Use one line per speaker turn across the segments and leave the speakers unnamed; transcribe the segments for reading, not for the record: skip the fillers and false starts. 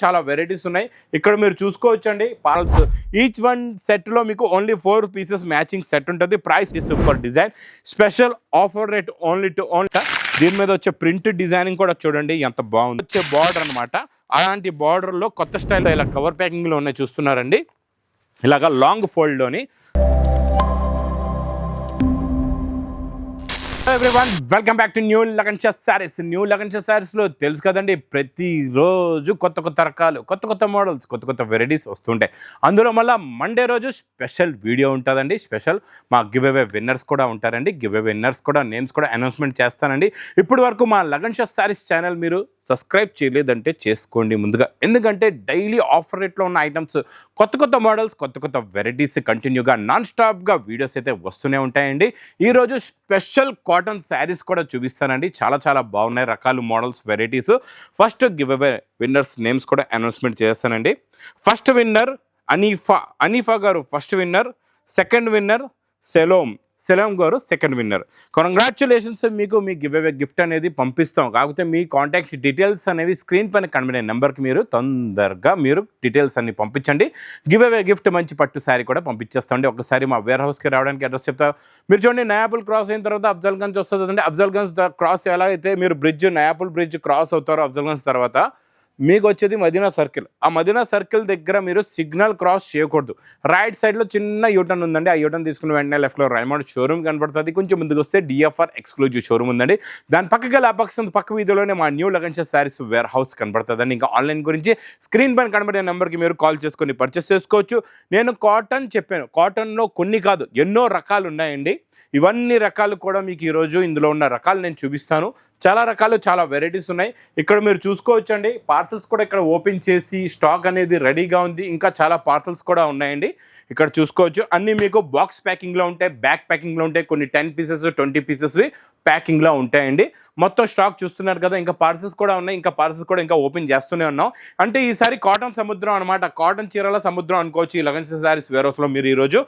చాలా వెరైటీస్ ఉన్నాయి. ఇక్కడ మీరు చూసుకోవచ్చండి పార్ల్స్. ఈచ్ వన్ సెట్లో మీకు ఓన్లీ 4 పీసెస్ మ్యాచింగ్ సెట్ ఉంటుంది. Price super design, special offer rate only to only. దీని మీద వచ్చే ప్రింట్ డిజైనింగ్ కూడా చూడండి ఎంత బాగుంది. వచ్చే బార్డర్ అనమాట, అలాంటి బార్డర్లో కొత్త స్టైల్లో ఇలా కవర్ ప్యాకింగ్లో ఉన్నాయి చూస్తున్నారండి. ఇలాగా లాంగ్ ఫోల్డ్లోని. Everyone, welcome back to new Lagansha sarees. New Lagansha శారీస్లో తెలుసు కదండి, ప్రతిరోజు కొత్త కొత్త రకాలు, కొత్త కొత్త మోడల్స్, కొత్త కొత్త వెరైటీస్ వస్తుంటాయి. అందులో మళ్ళీ మండే రోజు స్పెషల్ వీడియో ఉంటుందండి. స్పెషల్ మా గివ్ అవే విన్నర్స్ కూడా ఉంటారండి. గివ్ అవే విన్నర్స్ కూడా నేమ్స్ కూడా అనౌన్స్మెంట్ చేస్తానండి. ఇప్పటి వరకు మా లగన్షా శారీస్ ఛానల్ మీరు సబ్స్క్రైబ్ చేయలేదంటే చేసుకోండి ముందుగా. ఎందుకంటే డైలీ ఆఫర్ రేట్లో ఉన్న ఐటమ్స్, కొత్త కొత్త మోడల్స్, కొత్త కొత్త వెరైటీస్ కంటిన్యూగా నాన్ స్టాప్గా వీడియోస్ అయితే వస్తూనే ఉంటాయండి. ఈరోజు స్పెషల్ కాటన్ శారీస్ కూడా చూపిస్తానండి. చాలా చాలా బాగున్నాయి రకాలు, models, varieties. First give away winners names కూడా అనౌన్స్మెంట్ చేస్తానండి. ఫస్ట్ విన్నర్ అనీఫా గారు ఫస్ట్ విన్నర్. సెకండ్ విన్నర్ సెలోమ్ గారు సెకండ్ విన్నర్. కంగ్రాచులేషన్స్, మీకు మీ గివ్ అవే గిఫ్ట్ అనేది పంపిస్తాం. కాకపోతే మీ కాంటాక్ట్ డీటెయిల్స్ అనేవి స్క్రీన్ పైన కనబడే నెంబర్కి మీరు తొందరగా డీటెయిల్స్ అన్ని పంపించండి. గివ్ అవే గిఫ్ట్ మంచి పట్టు శారీ కూడా పంపించేస్తామండి. ఒకసారి మా వేర్ హౌస్కి రావడానికి అడ్రస్ చెప్తా. మీరు చూడండి, నయాపుల్ క్రాస్ అయిన తర్వాత అఫ్జల్గంజ్ వస్తుందండి. అఫ్జల్గంజ్ క్రాస్ ఎలా అయితే మీరు నయాపుల్ బ్రిడ్జ్ క్రాస్ అవుతారో అఫ్జల్గంజ్ తర్వాత మీకు వచ్చేది మదీనా సర్కిల్. ఆ మదీనా సర్కిల్ దగ్గర మీరు సిగ్నల్ క్రాస్ చేయకూడదు. రైట్ సైడ్లో చిన్న యూటర్న్ ఉందండి. ఆ యూటర్న్ తీసుకుని వెంటనే లెఫ్ట్లో రైమండ్ షోరూమ్ కనబడుతుంది. కొంచెం ముందుకు వస్తే డిఎఫ్ఆర్ ఎక్స్క్లూజివ్ షోరూమ్ ఉందండి. దాని పక్కకి పక్క వీధిలోనే మా new Lagansha sarees warehouse కనబడుతుందండి. ఇంకా ఆన్లైన్ గురించి స్క్రీన్ పైన కనబడే నెంబర్కి మీరు కాల్ చేసుకొని పర్చేస్ చేసుకోవచ్చు. నేను కాటన్ చెప్పాను, కాటన్లో కొన్ని కాదు ఎన్నో రకాలు ఉన్నాయండి. ఇవన్నీ రకాలు కూడా మీకు ఈరోజు ఇందులో ఉన్న రకాలు నేను చూపిస్తాను. చాలా రకాలు, చాలా వెరైటీస్ ఉన్నాయి. ఇక్కడ మీరు చూసుకోవచ్చండి. పార్సల్స్ కూడా ఇక్కడ ఓపెన్ చేసి స్టాక్ అనేది రెడీగా ఉంది. ఇంకా చాలా పార్సల్స్ కూడా ఉన్నాయండి. ఇక్కడ చూసుకోవచ్చు. అన్నీ మీకు బాక్స్ ప్యాకింగ్లో ఉంటాయి, బ్యాక్ ప్యాకింగ్లో ఉంటాయి. కొన్ని 10 పీసెస్ 20 పీసెస్వి ప్యాకింగ్లో ఉంటాయండి. మొత్తం స్టాక్ చూస్తున్నారు కదా. ఇంకా పార్సల్స్ కూడా ఉన్నాయి. ఇంకా పార్సల్స్ కూడా ఇంకా ఓపెన్ చేస్తూనే ఉన్నాం. అంటే ఈసారి కాటన్ సముద్రం అనమాట. కాటన్ చీరల సముద్రం అనుకోవచ్చు ఈ లగన్షా శారీస్ వేర్ హౌస్లో. మీరు ఈరోజు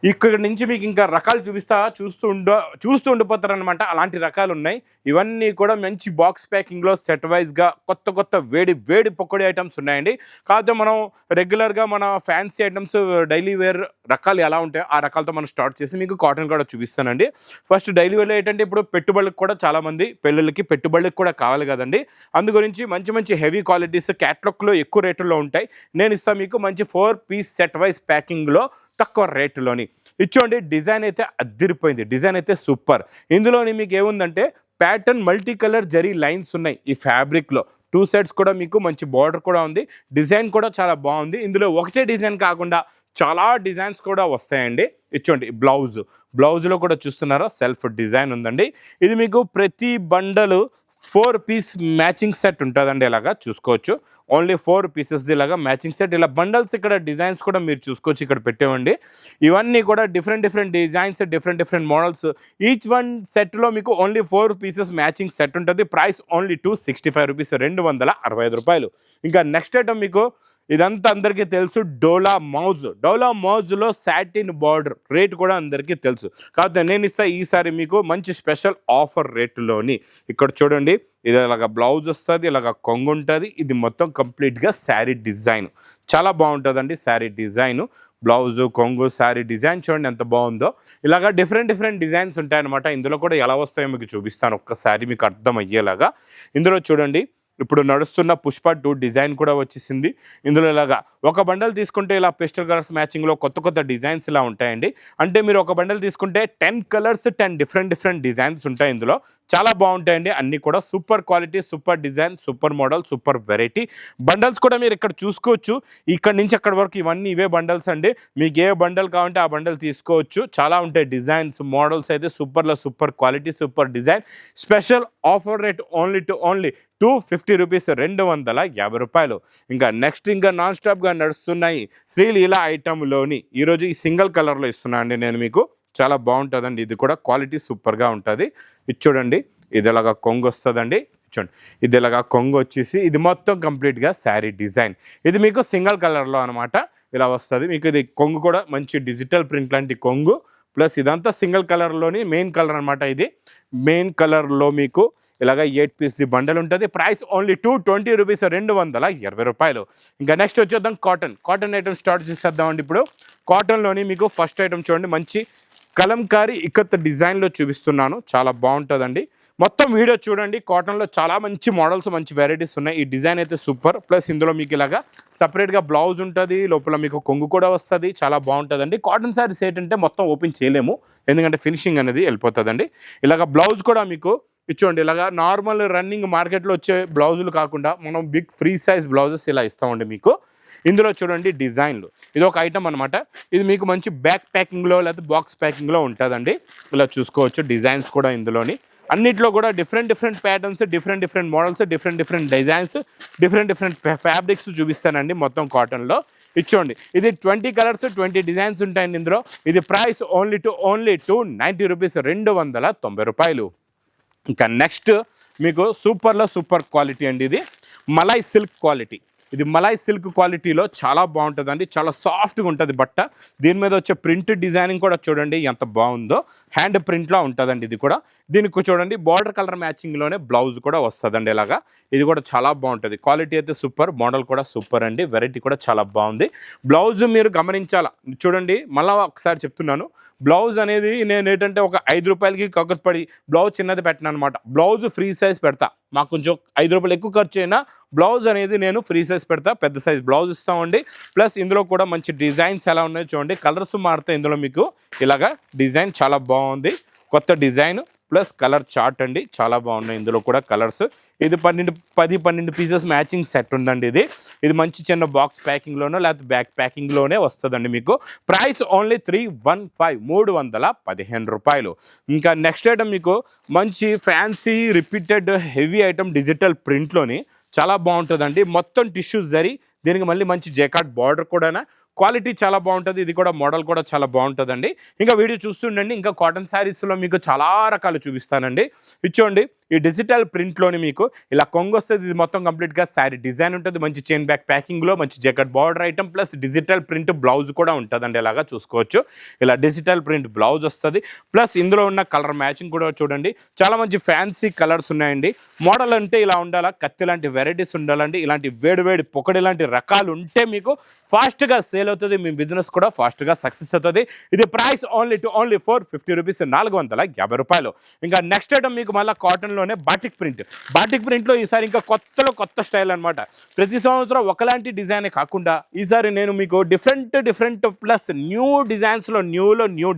ఇక్కడ నుంచి మీకు ఇంకా రకాలు చూస్తూ ఉండిపోతారనమాట. అలాంటి రకాలు ఉన్నాయి. ఇవన్నీ కూడా మంచి బాక్స్ ప్యాకింగ్లో సెట్ వైజ్గా కొత్త కొత్త వేడి పకోడీ ఐటమ్స్ ఉన్నాయండి. కాకపోతే మనం రెగ్యులర్గా మన ఫ్యాన్సీ ఐటమ్స్ డైలీ వేర్ రకాలు ఎలా ఉంటాయో ఆ రకాలతో మనం స్టార్ట్ చేసి మీకు కాటన్ కూడా చూపిస్తానండి. ఫస్ట్ డైలీ వేర్ ఏంటంటే ఇప్పుడు పెట్టుబడులకు కూడా చాలామంది పెళ్ళిళ్ళకి పెట్టుబడులకు కూడా కావాలి కదండి. అందు గురించి మంచి హెవీ క్వాలిటీస్ క్యాట్లాగ్లో ఎక్కువ రేటుల్లో ఉంటాయి. నేను ఇస్తాను మీకు మంచి 4 పీస్ సెట్ వైజ్ ప్యాకింగ్లో తక్కువ రేటులోని. ఇచ్చోండి, డిజైన్ అయితే అద్దిరిపోయింది. డిజైన్ అయితే సూపర్. ఇందులోని మీకు ఏముందంటే pattern multi colour zari lines ఉన్నాయి ఈ ఫ్యాబ్రిక్లో. 2 సెట్స్ కూడా మీకు మంచి బార్డర్ కూడా ఉంది. డిజైన్ కూడా చాలా బాగుంది. ఇందులో ఒకటే డిజైన్ కాకుండా చాలా డిజైన్స్ కూడా వస్తాయండి. ఇచ్చోండి బ్లౌజ్లో కూడా చూస్తున్నారా సెల్ఫ్ డిజైన్ ఉందండి. ఇది మీకు ప్రతి బండలు 4 పీస్ మ్యాచింగ్ సెట్ ఉంటుందండి. ఇలాగా చూసుకోవచ్చు. ఓన్లీ 4 పీసెస్ది ఇలాగా మ్యాచింగ్ సెట్. ఇలా బండల్స్ ఇక్కడ డిజైన్స్ కూడా మీరు చూసుకోవచ్చు. ఇక్కడ పెట్టేవండి. ఇవన్నీ కూడా different designs, different models. Each one సెట్లో మీకు ఓన్లీ 4 పీసెస్ మ్యాచింగ్ సెట్ ఉంటుంది. ప్రైస్ ఓన్లీ 265 రూపీస్, 265 రూపాయలు. ఇంకా నెక్స్ట్ ఐటమ్ మీకు ఇదంతా అందరికీ తెలుసు, డోలా మౌజ్లో సాటిన్ బార్డర్ రేట్ కూడా అందరికీ తెలుసు. కాకపోతే నేను ఇస్తా ఈసారి మీకు మంచి స్పెషల్ ఆఫర్ రేటులోని. ఇక్కడ చూడండి, ఇది ఇలాగ బ్లౌజ్ వస్తుంది, ఇలాగ కొంగు ఉంటుంది. ఇది మొత్తం కంప్లీట్గా శారీ డిజైన్ చాలా బాగుంటుందండి. శారీ డిజైన్, బ్లౌజు, కొంగు, శారీ డిజైన్ చూడండి ఎంత బాగుందో. ఇలాగ డిఫరెంట్ డిజైన్స్ ఉంటాయన్నమాట. ఇందులో కూడా ఎలా వస్తాయో మీకు చూపిస్తాను ఒక్కసారి మీకు అర్థం అయ్యేలాగా. ఇందులో చూడండి, ఇప్పుడు నడుస్తున్న పుష్ప 2 డిజైన్ కూడా వచ్చేసింది. ఇందులో ఇలాగా ఒక బండల్ తీసుకుంటే ఇలా పేస్టల్ కలర్స్ మ్యాచింగ్లో కొత్త డిజైన్స్ ఇలా ఉంటాయండి. అంటే మీరు ఒక బండల్ తీసుకుంటే 10 కలర్స్ 10 డిఫరెంట్ డిజైన్స్ ఉంటాయి. ఇందులో చాలా బాగుంటాయండి. అన్నీ కూడా super quality, super design, super model, super variety. Bundles కూడా మీరు ఇక్కడ చూసుకోవచ్చు. ఇక్కడ నుంచి అక్కడ వరకు ఇవన్నీ ఇవే బండల్స్ అండి. మీకు ఏ బండల్ కావాలంటే ఆ బండల్ తీసుకోవచ్చు. చాలా ఉంటాయి డిజైన్స్, మోడల్స్ అయితే super quality, super design. Special offer rate only 250 rupees, 250 రూపాయలు. ఇంకా నెక్స్ట్ ఇంకా నాన్ స్టాప్గా నడుస్తున్నాయి శ్రీలీల ఐటమ్లోని ఈరోజు ఈ సింగిల్ కలర్లో ఇస్తున్నా అండి నేను మీకు. చాలా బాగుంటుందండి. ఇది కూడా క్వాలిటీ సూపర్గా ఉంటుంది. ఇది చూడండి, ఇది ఇలాగా కొంగు వస్తుందండి. చూడండి, ఇది ఇలాగా కొంగు వచ్చేసి ఇది మొత్తం కంప్లీట్గా శారీ డిజైన్. ఇది మీకు సింగిల్ కలర్లో అనమాట ఇలా వస్తుంది. మీకు ఇది కొంగు కూడా మంచి డిజిటల్ ప్రింట్ లాంటి కొంగు, ప్లస్ ఇదంతా సింగిల్ కలర్లోని మెయిన్ కలర్ అనమాట. ఇది మెయిన్ కలర్లో మీకు ఇలాగ 8 పీస్ది బండల్ ఉంటుంది. ప్రైస్ ఓన్లీ 220 రూపీస్, 220 రూపాయలు. ఇంకా నెక్స్ట్ వచ్చేద్దాం కాటన్ ఐటమ్ స్టార్ట్ చేసేద్దామండి. ఇప్పుడు కాటన్లోని మీకు ఫస్ట్ ఐటమ్ చూడండి, మంచి కలంకారీ ఇక్కత్ డిజైన్లో చూపిస్తున్నాను. చాలా బాగుంటుందండి. మొత్తం వీడియో చూడండి. కాటన్లో చాలా మంచి మోడల్స్, మంచి వెరైటీస్ ఉన్నాయి. ఈ డిజైన్ అయితే సూపర్. ప్లస్ ఇందులో మీకు ఇలాగా సపరేట్గా బ్లౌజ్ ఉంటుంది, లోపల మీకు కొంగు కూడా వస్తుంది. చాలా బాగుంటుందండి. కాటన్ శారీస్ ఏంటంటే మొత్తం ఓపెన్ చేయలేము, ఎందుకంటే ఫినిషింగ్ అనేది వెళ్ళిపోతుందండి. ఇలాగ బ్లౌజ్ కూడా మీకు ఇచ్చోండి, ఇలాగా నార్మల్ రన్నింగ్ మార్కెట్లో వచ్చే బ్లౌజులు కాకుండా మనం బిగ్ ఫ్రీ సైజ్ బ్లౌజెస్ ఇలా ఇస్తామండి మీకు. ఇందులో చూడండి డిజైన్లు, ఇది ఒక ఐటమ్ అనమాట. ఇది మీకు మంచి బ్యాక్ ప్యాకింగ్లో లేదా బాక్స్ ప్యాకింగ్లో ఉంటుందండి. ఇలా చూసుకోవచ్చు. డిజైన్స్ కూడా ఇందులోని అన్నిట్లో కూడా different patterns, different models, different designs, different fabrics చూపిస్తానండి మొత్తం కాటన్లో. ఇచ్చోండి, ఇది 20 కలర్స్ 20 డిజైన్స్ ఉంటాయండి ఇందులో. ఇది ప్రైస్ ఓన్లీ 290 రూపీస్, 290 రూపాయలు. ఇంకా నెక్స్ట్ మీకు సూపర్లో సూపర్ క్వాలిటీ అండి. ఇది మలై సిల్క్ క్వాలిటీ. ఇది మలై సిల్క్ క్వాలిటీలో చాలా బాగుంటుందండి. చాలా సాఫ్ట్గా ఉంటుంది బట్ట. దీని మీద వచ్చే ప్రింట్ డిజైనింగ్ కూడా చూడండి ఎంత బాగుందో. హ్యాండ్ ప్రింట్లో ఉంటుందండి ఇది కూడా. దీనికి చూడండి బార్డర్ కలర్ మ్యాచింగ్లోనే బ్లౌజ్ కూడా వస్తుందండి ఇలాగా. ఇది కూడా చాలా బాగుంటుంది. క్వాలిటీ అయితే సూపర్, మోడల్ కూడా సూపర్ అండి. వెరైటీ కూడా చాలా బాగుంది. బ్లౌజ్ మీరు గమనించాలా చూడండి. మళ్ళీ ఒకసారి చెప్తున్నాను, బ్లౌజ్ అనేది నేను ఏంటంటే ఒక 5 రూపాయలకి కకర్పడి బ్లౌజ్ చిన్నది పెట్టను అనమాట. బ్లౌజ్ ఫ్రీ సైజ్ పెడతా. మాకు కొంచెం 5 రూపాయలు ఎక్కువ ఖర్చు అయినా బ్లౌజ్ అనేది నేను ఫ్రీ సైజ్ పెడతా. పెద్ద సైజ్ బ్లౌజ్ ఇస్తామండి. ప్లస్ ఇందులో కూడా మంచి డిజైన్స్ ఎలా ఉన్నాయో చూడండి. కలర్స్ మారుతాయి ఇందులో మీకు. ఇలాగా డిజైన్ చాలా బాగుంది, కొత్త డిజైన్ ప్లస్ కలర్ చార్ట్ అండి. చాలా బాగున్నాయి ఇందులో కూడా కలర్స్. ఇది 10-12 పీసెస్ మ్యాచింగ్ సెట్ ఉందండి. ఇది మంచి చిన్న బాక్స్ ప్యాకింగ్లోనో లేకపోతే బ్యాక్ ప్యాకింగ్లోనే వస్తుందండి మీకు. ప్రైస్ ఓన్లీ 315 రూపాయలు. ఇంకా నెక్స్ట్ ఐటమ్ మీకు మంచి fancy repeated heavy item digital ప్రింట్లోని చాలా బాగుంటుందండి. మొత్తం టిష్యూ జరీ, దీనికి మళ్ళీ మంచి జెకార్డ్ బార్డర్ కూడా. క్వాలిటీ చాలా బాగుంటుంది. ఇది కూడా మోడల్ కూడా చాలా బాగుంటుందండి. ఇంకా వీడియో చూస్తుండండి. ఇంకా కాటన్ శారీస్లో మీకు చాలా రకాలు చూపిస్తానండి. ఇచ్చోండి, ఈ డిజిటల్ ప్రింట్లోని మీకు ఇలా కొంగు వస్తుంది. ఇది మొత్తం కంప్లీట్గా శారీ డిజైన్ ఉంటుంది. మంచి చైన్ బ్యాక్ ప్యాకింగ్లో మంచి జెకెట్ border item plus digital print blouse కూడా ఉంటుందండి. ఇలాగా చూసుకోవచ్చు. ఇలా డిజిటల్ ప్రింట్ బ్లౌజ్ వస్తుంది. ప్లస్ ఇందులో ఉన్న కలర్ మ్యాచింగ్ కూడా చూడండి. చాలా మంచి ఫ్యాన్సీ కలర్స్ ఉన్నాయండి. మోడల్ అంటే ఇలా ఉండాలా, కత్తి లాంటి వెరైటీస్ ఉండాలండి. ఇలాంటి వేడి పొకడి లాంటి రకాలు ఉంటే మీకు ఫాస్ట్గా సేల్ అవుతుంది. మీ బిజినెస్ కూడా ఫాస్ట్గా సక్సెస్ అవుతుంది. ఇది ప్రైస్ ఓన్లీ 450 రూపీస్, 450 రూపాయలు. ఇంకా నెక్స్ట్ ఐటమ్ మీకు మళ్ళీ కాటన్లోనే బాటిక్ ప్రింట్లో ఈసారి ఇంకా కొత్త స్టైల్ అనమాట. ప్రతి సంవత్సరం ఒకలాంటి డిజైనే కాకుండా ఈసారి నేను మీకు డిఫరెంట్ ప్లస్ న్యూ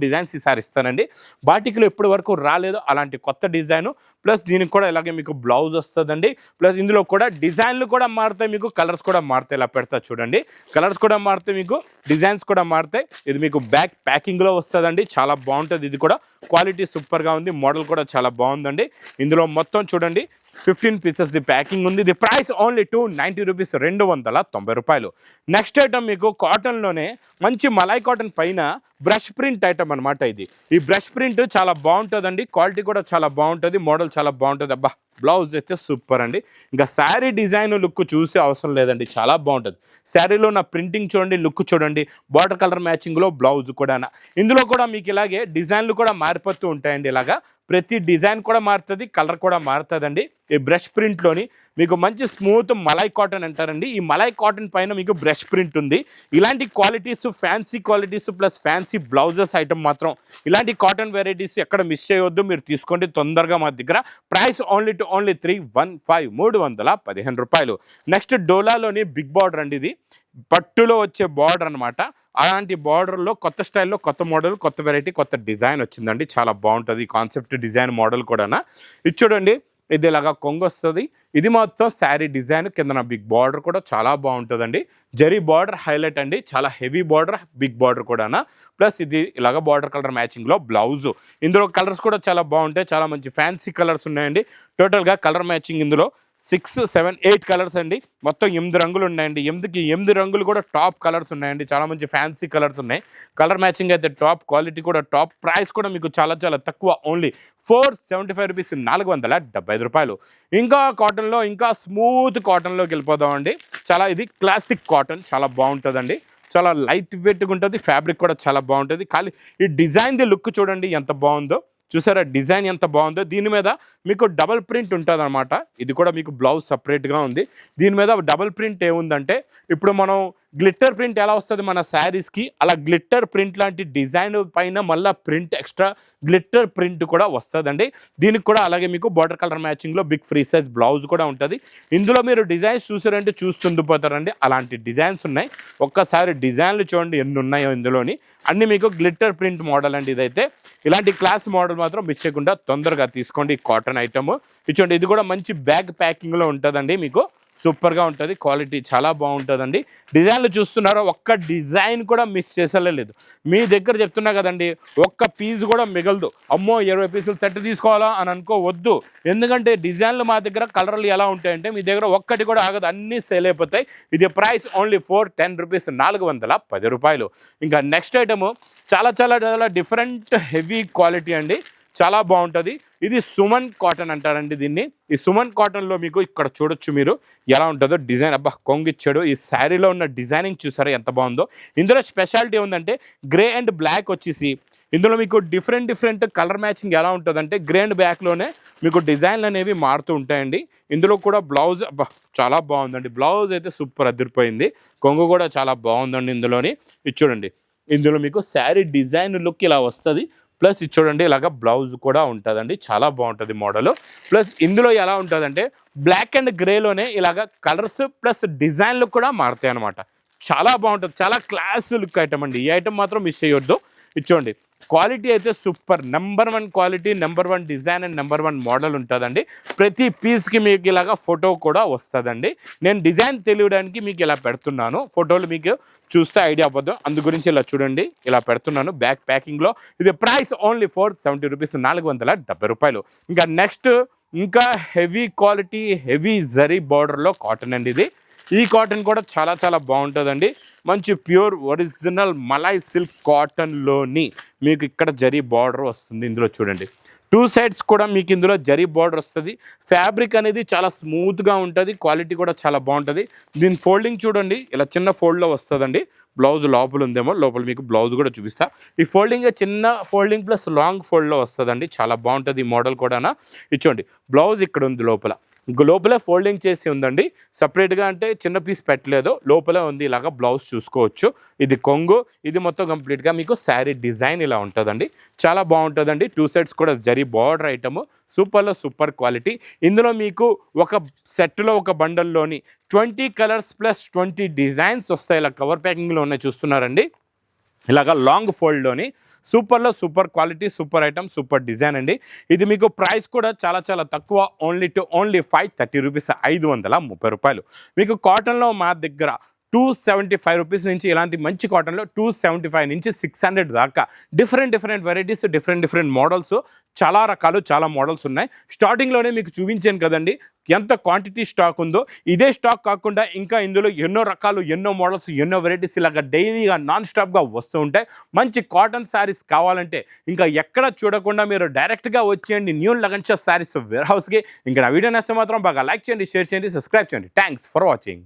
డిజైన్స్ ఈసారి ఇస్తానండి. బాటిక్లో ఎప్పటి వరకు రాలేదో అలాంటి కొత్త డిజైన్. ప్లస్ దీనికి కూడా ఇలాగే మీకు బ్లౌజ్ వస్తుందండి. ప్లస్ ఇందులో కూడా డిజైన్లు కూడా మారుతాయి, మీకు కలర్స్ కూడా మారుతాయి. ఇలా పెడతా చూడండి, కలర్స్ కూడా మారుతాయి, మీకు డిజైన్స్ కూడా మారుతాయి. ఇది మీకు బ్యాక్ ప్యాకింగ్లో వస్తుందండి. చాలా బాగుంటుంది. ఇది కూడా క్వాలిటీ సూపర్గా ఉంది. మోడల్ కూడా చాలా బాగుందండి. ఇందులో మొత్తం చూడండి 15 పీసెస్ ది ప్యాకింగ్ ఉంది. ఇది ప్రైస్ ఓన్లీ 290 రూపీస్, 290 రూపాయలు. నెక్స్ట్ ఐటమ్ మీకు కాటన్లోనే మంచి మలై కాటన్ పైన బ్రష్ ప్రింట్ ఐటమ్ అనమాట. ఈ బ్రష్ ప్రింట్ చాలా బాగుంటుందండి. క్వాలిటీ కూడా చాలా బాగుంటుంది. మోడల్ చాలా బాగుంటుంది. అబ్బా, బ్లౌజ్ అయితే సూపర్ అండి. ఇంకా శారీ డిజైన్ లుక్ చూసే అవసరం లేదండి, చాలా బాగుంటుంది. శారీలో ఉన్న ప్రింటింగ్ చూడండి, లుక్ చూడండి, బార్డర్ కలర్ మ్యాచింగ్లో బ్లౌజ్ కూడా. ఇందులో కూడా మీకు ఇలాగే డిజైన్లు కూడా మారిపోతూ ఉంటాయండి. ఇలాగా ప్రతి డిజైన్ కూడా మారుతుంది, కలర్ కూడా మారుతుందండి. ఈ బ్రష్ ప్రింట్లోని మీకు మంచి స్మూత్ మలై కాటన్ అంటారండి. ఈ మలై కాటన్ పైన మీకు బ్రష్ ప్రింట్ ఉంది. ఇలాంటి qualities, fancy qualities plus fancy blouses item మాత్రం ఇలాంటి కాటన్ వెరైటీస్ ఎక్కడ మిస్ చేయవద్దు. మీరు తీసుకోండి తొందరగా మా దగ్గర. ప్రైస్ ఓన్లీ 315 రూపాయలు. నెక్స్ట్ డోలాలోని బిగ్ బార్డర్ అండి. ఇది పట్టులో వచ్చే బార్డర్ అనమాట. అలాంటి బార్డర్లో కొత్త స్టైల్లో కొత్త మోడల్, కొత్త వెరైటీ, కొత్త డిజైన్ వచ్చిందండి. చాలా బాగుంటుంది ఈ కాన్సెప్ట్ డిజైన్ మోడల్ కూడా. ఇది చూడండి, ఇది ఇలాగా కొంగు వస్తుంది. ఇది మొత్తం శారీ డిజైన్ కింద బిగ్ బార్డర్ కూడా చాలా బాగుంటుందండి. జరీ బార్డర్ హైలైట్ అండి. చాలా హెవీ బార్డర్, బిగ్ బార్డర్ కూడా. ప్లస్ ఇది ఇలాగ బార్డర్ కలర్ మ్యాచింగ్లో బ్లౌజు. ఇందులో కలర్స్ కూడా చాలా బాగుంటాయి. చాలా మంచి ఫ్యాన్సీ కలర్స్ ఉన్నాయండి. టోటల్గా కలర్ మ్యాచింగ్ ఇందులో 6, 7, 8 కలర్స్ అండి. మొత్తం 8 రంగులు ఉన్నాయండి. 8 రంగులు కూడా టాప్ కలర్స్ ఉన్నాయండి. చాలా మంచి ఫ్యాన్సీ కలర్స్ ఉన్నాయి. కలర్ మ్యాచింగ్ అయితే టాప్, క్వాలిటీ కూడా టాప్. ప్రైస్ కూడా మీకు చాలా తక్కువ, ఓన్లీ 475 రూపీస్, 475 రూపాయలు. ఇంకా కాటన్లో ఇంకా స్మూత్ కాటన్లోకి వెళ్ళిపోదామండి. ఇది క్లాసిక్ కాటన్, చాలా బాగుంటుందండి. చాలా లైట్ వెయిట్గా ఉంటుంది. ఫ్యాబ్రిక్ కూడా చాలా బాగుంటుంది. ఖాళీ ఈ డిజైన్ది లుక్ చూడండి ఎంత బాగుందో. చూసారా డిజైన్ ఎంత బాగుందో. దీని మీద మీకు డబల్ ప్రింట్ ఉంటుంది అనమాట. ఇది కూడా మీకు బ్లౌజ్ సపరేట్గా ఉంది. దీని మీద డబల్ ప్రింట్ ఏముందంటే ఇప్పుడు మనం గ్లిట్టర్ ప్రింట్ ఎలా వస్తుంది మన శారీస్కి, అలా గ్లిట్టర్ ప్రింట్ లాంటి డిజైన్ పైన మళ్ళీ ప్రింట్ ఎక్స్ట్రా గ్లిట్టర్ ప్రింట్ కూడా వస్తుందండి. దీనికి కూడా అలాగే మీకు బార్డర్ కలర్ మ్యాచింగ్లో బిగ్ ఫ్రీ సైజ్ బ్లౌజ్ కూడా ఉంటుంది. ఇందులో మీరు డిజైన్స్ చూసారంటే చూస్తుండిపోతారండి, అలాంటి డిజైన్స్ ఉన్నాయి. ఒక్కసారి డిజైన్లు చూడండి ఎన్ని ఉన్నాయో ఇందులోని. అన్నీ మీకు గ్లిట్టర్ ప్రింట్ మోడల్ అండి. ఇదైతే ఇలాంటి క్లాస్ మోడల్ మాత్రం మిస్ చేయకుండా తొందరగా తీసుకోండి. కాటన్ ఐటమ్ ఇచ్చోండి. ఇది కూడా మంచి బ్యాగ్ ప్యాకింగ్లో ఉంటుందండి. మీకు సూపర్గా ఉంటుంది, క్వాలిటీ చాలా బాగుంటుందండి. డిజైన్లు చూస్తున్నారో ఒక్క డిజైన్ కూడా మిస్ చేసేలేదు. మీ దగ్గర చెప్తున్నా కదండి, ఒక్క పీస్ కూడా మిగలదు. అమ్మో 20 పీసులు సెట్ తీసుకోవాలా అని అనుకోవద్దు. ఎందుకంటే డిజైన్లు మా దగ్గర కలర్లు ఎలా ఉంటాయంటే మీ దగ్గర ఒక్కటి కూడా ఆగదు, అన్నీ సేల్ అయిపోతాయి. ఇది ప్రైస్ ఓన్లీ 410 రూపీస్, 410 రూపాయలు. ఇంకా నెక్స్ట్ ఐటము చాలా చాలా చాలా డిఫరెంట్ హెవీ క్వాలిటీ అండి, చాలా బాగుంటుంది. ఇది సుమన్ కాటన్ అంటారండి దీన్ని. ఈ సుమన్ కాటన్లో మీకు ఇక్కడ చూడొచ్చు మీరు ఎలా ఉంటుందో డిజైన్. అబ్బా కొంగిచ్చాడు. ఈ శారీలో ఉన్న డిజైనింగ్ చూసారా ఎంత బాగుందో. ఇందులో స్పెషాలిటీ ఉందంటే గ్రే అండ్ బ్లాక్ వచ్చేసి ఇందులో మీకు డిఫరెంట్ కలర్ మ్యాచింగ్ ఎలా ఉంటుందంటే గ్రే అండ్ బ్లాక్లోనే మీకు డిజైన్లు అనేవి మారుతూ ఉంటాయండి. ఇందులో కూడా బ్లౌజ్ అబ్బా చాలా బాగుందండి. బ్లౌజ్ అయితే సూపర్ అదిరిపోయింది. కొంగు కూడా చాలా బాగుందండి ఇందులోని. ఇది చూడండి, ఇందులో మీకు శారీ డిజైన్ లుక్ ఇలా వస్తుంది. ప్లస్ ఇది చూడండి ఇలాగ బ్లౌజ్ కూడా ఉంటుందండి, చాలా బాగుంటుంది మోడల్. ప్లస్ ఇందులో ఎలా ఉంటుందంటే బ్లాక్ అండ్ గ్రేలోనే ఇలాగ కలర్స్ ప్లస్ డిజైన్లు కూడా మారుతాయి అనమాట. చాలా బాగుంటుంది, చాలా క్లాస్ లుక్ ఐటమ్ అండి. ఈ ఐటమ్ మాత్రం మిస్ చేయొద్దు. ఇచ్చోండి క్వాలిటీ అయితే super, number 1 quality, number 1 design and number 1 model ఉంటుందండి. ప్రతి పీస్కి మీకు ఇలాగా ఫోటో కూడా వస్తుందండి. నేను డిజైన్ తెలియడానికి మీకు ఇలా పెడుతున్నాను, ఫోటోలు మీకు చూస్తే ఐడియా అవ్వద్దు, అందు గురించి ఇలా చూడండి ఇలా పెడుతున్నాను బ్యాక్ ప్యాకింగ్లో. ఇది ప్రైస్ ఓన్లీ 470 రూపీస్, 470 రూపాయలు. ఇంకా నెక్స్ట్ ఇంకా హెవీ క్వాలిటీ హెవీ జరీ బార్డర్లో కాటన్ అండి ఇది. ఈ కాటన్ కూడా చాలా చాలా బాగుంటుందండి. మంచి ప్యూర్ ఒరిజినల్ మలాయ్ సిల్క్ కాటన్లోని మీకు ఇక్కడ జరీ బార్డర్ వస్తుంది. ఇందులో చూడండి 2 సైడ్స్ కూడా మీకు ఇందులో జరీ బార్డర్ వస్తుంది. ఫ్యాబ్రిక్ అనేది చాలా స్మూత్గా ఉంటుంది, క్వాలిటీ కూడా చాలా బాగుంటుంది. దీని ఫోల్డింగ్ చూడండి ఇలా చిన్న ఫోల్డ్లో వస్తుందండి. బ్లౌజ్ లోపల ఉందేమో, లోపల మీకు బ్లౌజ్ కూడా చూపిస్తా. ఈ ఫోల్డింగ్ చిన్న ఫోల్డింగ్ ప్లస్ లాంగ్ ఫోల్డ్లో వస్తుందండి, చాలా బాగుంటుంది ఈ మోడల్ కూడా. ఇచ్చోండి బ్లౌజ్ ఇక్కడ ఉంది, లోపలే ఫోల్డింగ్ చేసి ఉందండి. సపరేట్గా అంటే చిన్న పీస్ పెట్టలేదు, లోపలే ఉంది. ఇలాగా బ్లౌజ్ చూసుకోవచ్చు. ఇది కొంగు, ఇది మొత్తం కంప్లీట్గా మీకు శారీ డిజైన్ ఇలా ఉంటుందండి, చాలా బాగుంటుందండి. 2 సైడ్స్ కూడా జరీ బార్డర్ ఐటమ్, సూపర్లో సూపర్ క్వాలిటీ. ఇందులో మీకు ఒక సెట్లో ఒక బండల్లోని 20 కలర్స్ ప్లస్ 20 డిజైన్స్ వస్తాయి. ఇలా కవర్ ప్యాకింగ్లో ఉన్నాయి చూస్తున్నారండి. ఇలాగా లాంగ్ ఫోల్డ్లోని సూపర్లో super quality, super item, super design అండి. ఇది మీకు ప్రైస్ కూడా చాలా చాలా తక్కువ, ఓన్లీ 530 రూపీస్, 530 రూపాయలు. మీకు కాటన్లో మా దగ్గర 275 రూపీస్ నుంచి ఇలాంటి మంచి కాటన్లో 275 నుంచి 600 దాకా డిఫరెంట్ వెరైటీస్, డిఫరెంట్ మోడల్స్, చాలా రకాలు, చాలా మోడల్స్ ఉన్నాయి. స్టార్టింగ్లోనే మీకు చూపించాను కదండి ఎంత క్వాంటిటీ స్టాక్ ఉందో. ఇదే స్టాక్ కాకుండా ఇంకా ఇందులో ఎన్నో రకాలు, ఎన్నో మోడల్స్, ఎన్నో వెరైటీస్ ఇలాగ డైలీగా నాన్ స్టాప్గా వస్తూ ఉంటాయి. మంచి కాటన్ శారీస్ కావాలంటే ఇంకా ఎక్కడ చూడకుండా మీరు డైరెక్ట్గా వచ్చేయండి న్యూ లగన్ షా శారీస్ వేర్ హౌస్కి. ఇంకా నా వీడియో నచ్చితే మాత్రం బాగా లైక్ చేయండి, షేర్ చేయండి, సబ్స్క్రైబ్ చేయండి. Thanks for watching.